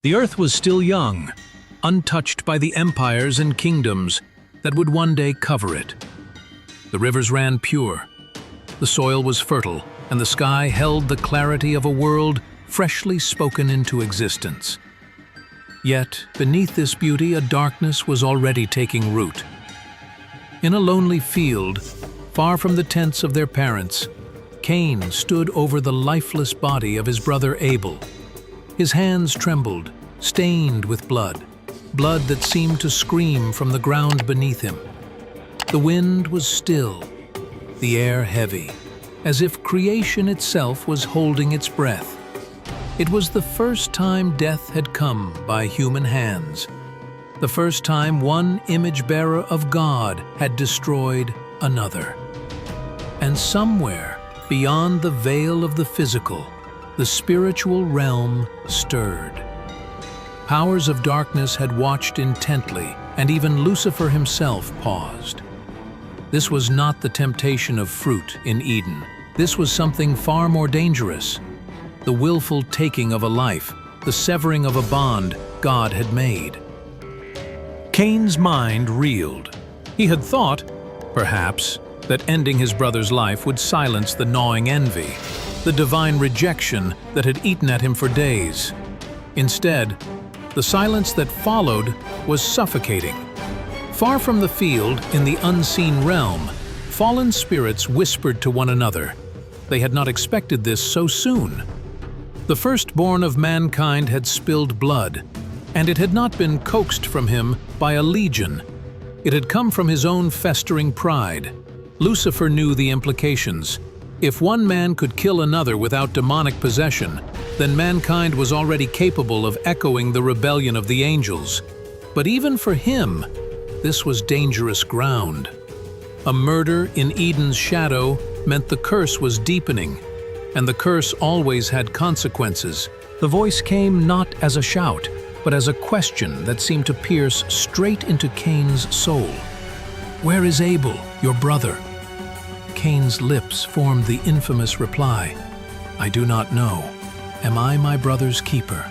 The earth was still young, untouched by the empires and kingdoms that would one day cover it. The rivers ran pure, the soil was fertile, and the sky held the clarity of a world freshly spoken into existence. Yet, beneath this beauty, a darkness was already taking root. In a lonely field, far from the tents of their parents, Cain stood over the lifeless body of his brother Abel. His hands trembled, stained with blood that seemed to scream from the ground beneath him. The wind was still, the air heavy, as if creation itself was holding its breath. It was the first time death had come by human hands, the first time one image-bearer of God had destroyed another. And somewhere, beyond the veil of the physical, the spiritual realm stirred. Powers of darkness had watched intently, and even Lucifer himself paused. This was not the temptation of fruit in Eden. This was something far more dangerous. The willful taking of a life, the severing of a bond God had made. Cain's mind reeled. He had thought, perhaps, that ending his brother's life would silence the gnawing envy, the divine rejection that had eaten at him for days. Instead, the silence that followed was suffocating. Far from the field, in the unseen realm, fallen spirits whispered to one another. They had not expected this so soon. The firstborn of mankind had spilled blood, and it had not been coaxed from him by a legion. It had come from his own festering pride. Lucifer knew the implications. If one man could kill another without demonic possession, then mankind was already capable of echoing the rebellion of the angels. But even for him, this was dangerous ground. A murder in Eden's shadow meant the curse was deepening, and the curse always had consequences. The voice came not as a shout, but as a question that seemed to pierce straight into Cain's soul. "Where is Abel, your brother?" Cain's lips formed the infamous reply, "I do not know. Am I my brother's keeper?"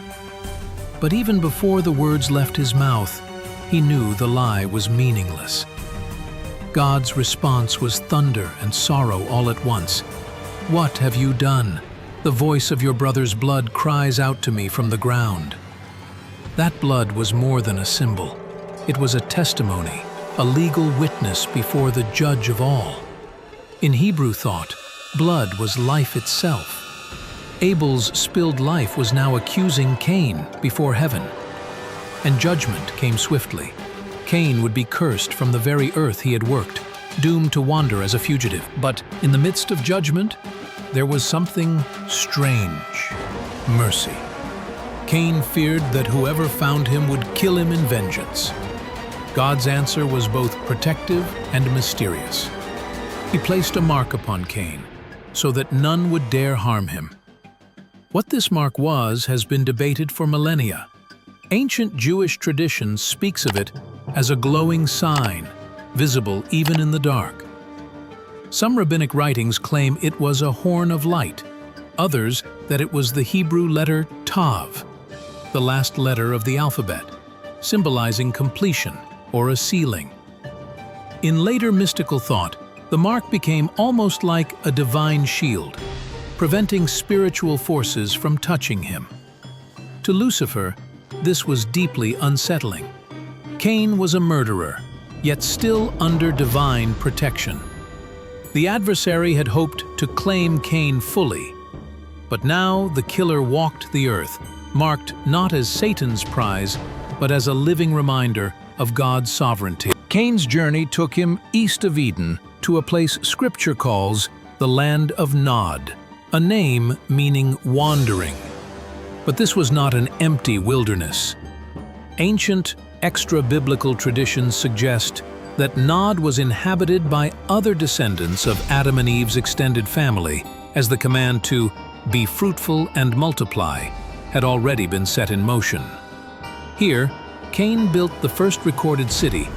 But even before the words left his mouth, he knew the lie was meaningless. God's response was thunder and sorrow all at once. "What have you done? The voice of your brother's blood cries out to me from the ground." That blood was more than a symbol. It was a testimony, a legal witness before the judge of all. In Hebrew thought, blood was life itself. Abel's spilled life was now accusing Cain before heaven. And judgment came swiftly. Cain would be cursed from the very earth he had worked, doomed to wander as a fugitive. But in the midst of judgment, there was something strange: mercy. Cain feared that whoever found him would kill him in vengeance. God's answer was both protective and mysterious. He placed a mark upon Cain, so that none would dare harm him. What this mark was has been debated for millennia. Ancient Jewish tradition speaks of it as a glowing sign, visible even in the dark. Some rabbinic writings claim it was a horn of light, others that it was the Hebrew letter Tav, the last letter of the alphabet, symbolizing completion or a sealing. In later mystical thought, the mark became almost like a divine shield, preventing spiritual forces from touching him. To Lucifer, this was deeply unsettling. Cain was a murderer, yet still under divine protection. The adversary had hoped to claim Cain fully, but now the killer walked the earth, marked not as Satan's prize, but as a living reminder of God's sovereignty. Cain's journey took him east of Eden to a place Scripture calls the land of Nod, a name meaning wandering. But this was not an empty wilderness. Ancient, extra-biblical traditions suggest that Nod was inhabited by other descendants of Adam and Eve's extended family, as the command to "be fruitful and multiply" had already been set in motion. Here, Cain built the first recorded city,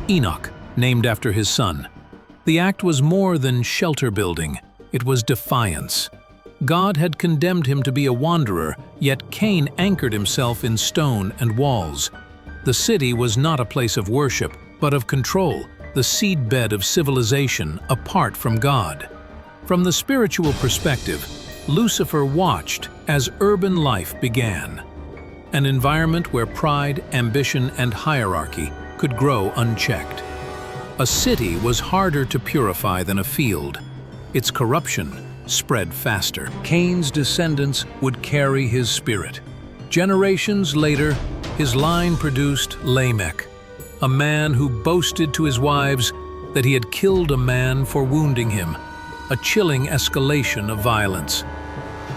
Enoch, named after his son. The act was more than shelter building, it was defiance. God had condemned him to be a wanderer, yet Cain anchored himself in stone and walls. The city was not a place of worship, but of control, the seedbed of civilization apart from God. From the spiritual perspective, Lucifer watched as urban life began, an environment where pride, ambition, and hierarchy could grow unchecked. A city was harder to purify than a field. Its corruption spread faster. Cain's descendants would carry his spirit. Generations later, his line produced Lamech, a man who boasted to his wives that he had killed a man for wounding him, a chilling escalation of violence.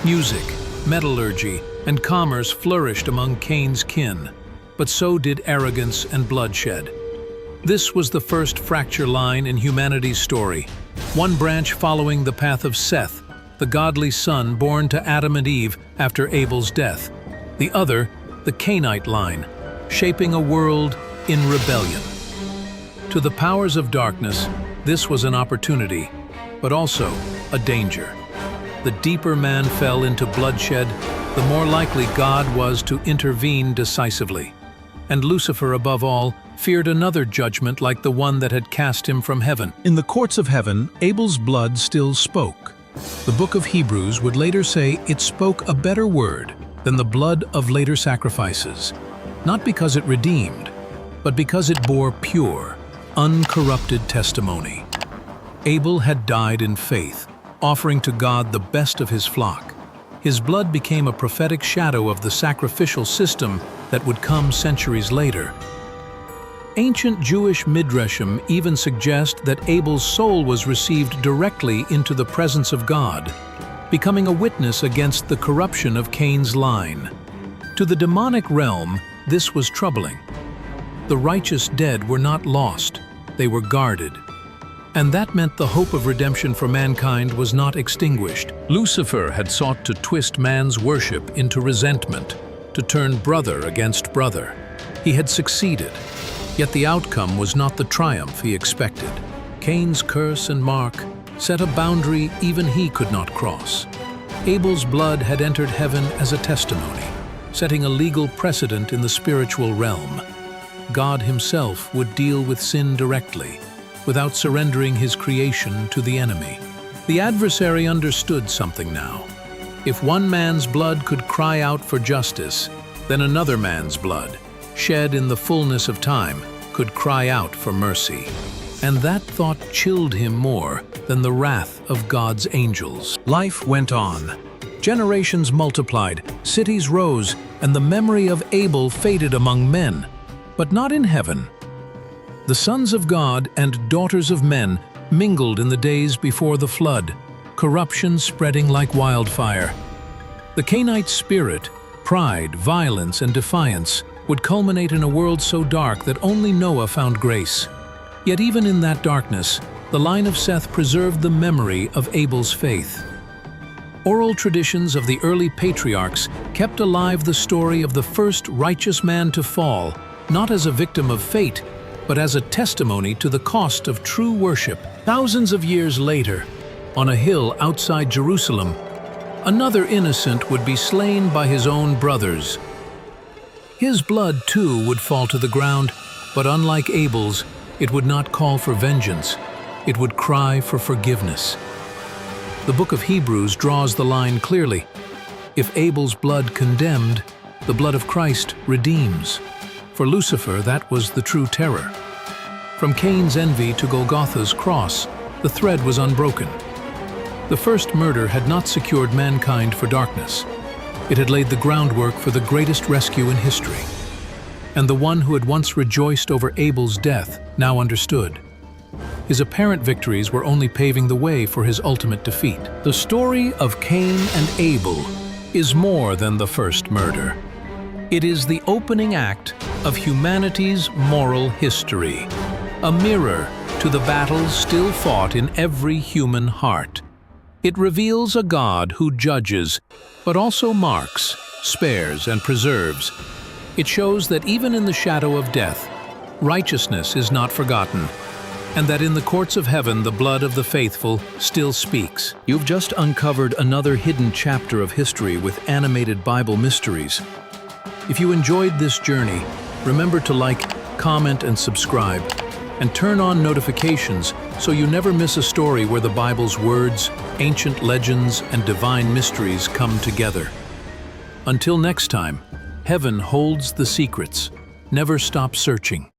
Music, metallurgy, and commerce flourished among Cain's kin, but so did arrogance and bloodshed. This was the first fracture line in humanity's story, one branch following the path of Seth, the godly son born to Adam and Eve after Abel's death, the other, the Cainite line, shaping a world in rebellion. To the powers of darkness, this was an opportunity, but also a danger. The deeper man fell into bloodshed, the more likely God was to intervene decisively. And Lucifer, above all, feared another judgment like the one that had cast him from heaven. In the courts of heaven, Abel's blood still spoke. The book of Hebrews would later say it spoke a better word than the blood of later sacrifices, not because it redeemed, but because it bore pure, uncorrupted testimony. Abel had died in faith, offering to God the best of his flock. His blood became a prophetic shadow of the sacrificial system that would come centuries later. Ancient Jewish midrashim even suggest that Abel's soul was received directly into the presence of God, becoming a witness against the corruption of Cain's line. To the demonic realm, this was troubling. The righteous dead were not lost, they were guarded. And that meant the hope of redemption for mankind was not extinguished. Lucifer had sought to twist man's worship into resentment, to turn brother against brother. He had succeeded, yet the outcome was not the triumph he expected. Cain's curse and mark set a boundary even he could not cross. Abel's blood had entered heaven as a testimony, setting a legal precedent in the spiritual realm. God himself would deal with sin directly, without surrendering his creation to the enemy. The adversary understood something now. If one man's blood could cry out for justice, then another man's blood, shed in the fullness of time, could cry out for mercy. And that thought chilled him more than the wrath of God's angels. Life went on. Generations multiplied, cities rose, and the memory of Abel faded among men, but not in heaven. The sons of God and daughters of men mingled in the days before the flood, corruption spreading like wildfire. The Cainite spirit, pride, violence, and defiance would culminate in a world so dark that only Noah found grace. Yet even in that darkness, the line of Seth preserved the memory of Abel's faith. Oral traditions of the early patriarchs kept alive the story of the first righteous man to fall, not as a victim of fate, but as a testimony to the cost of true worship. Thousands of years later, on a hill outside Jerusalem, another innocent would be slain by his own brothers. His blood too would fall to the ground, but unlike Abel's, it would not call for vengeance. It would cry for forgiveness. The book of Hebrews draws the line clearly. If Abel's blood condemned, the blood of Christ redeems. For Lucifer, that was the true terror. From Cain's envy to Golgotha's cross, the thread was unbroken. The first murder had not secured mankind for darkness. It had laid the groundwork for the greatest rescue in history. And the one who had once rejoiced over Abel's death now understood. His apparent victories were only paving the way for his ultimate defeat. The story of Cain and Abel is more than the first murder. It is the opening act of humanity's moral history, a mirror to the battles still fought in every human heart. It reveals a God who judges, but also marks, spares, and preserves. It shows that even in the shadow of death, righteousness is not forgotten. and that in the courts of heaven the blood of the faithful still speaks. You've just uncovered another hidden chapter of history with animated Bible mysteries. If you enjoyed this journey, remember to like, comment, and subscribe, and turn on notifications so you never miss a story where the Bible's words, ancient legends, and divine mysteries come together. Until next time, heaven holds the secrets. Never stop searching.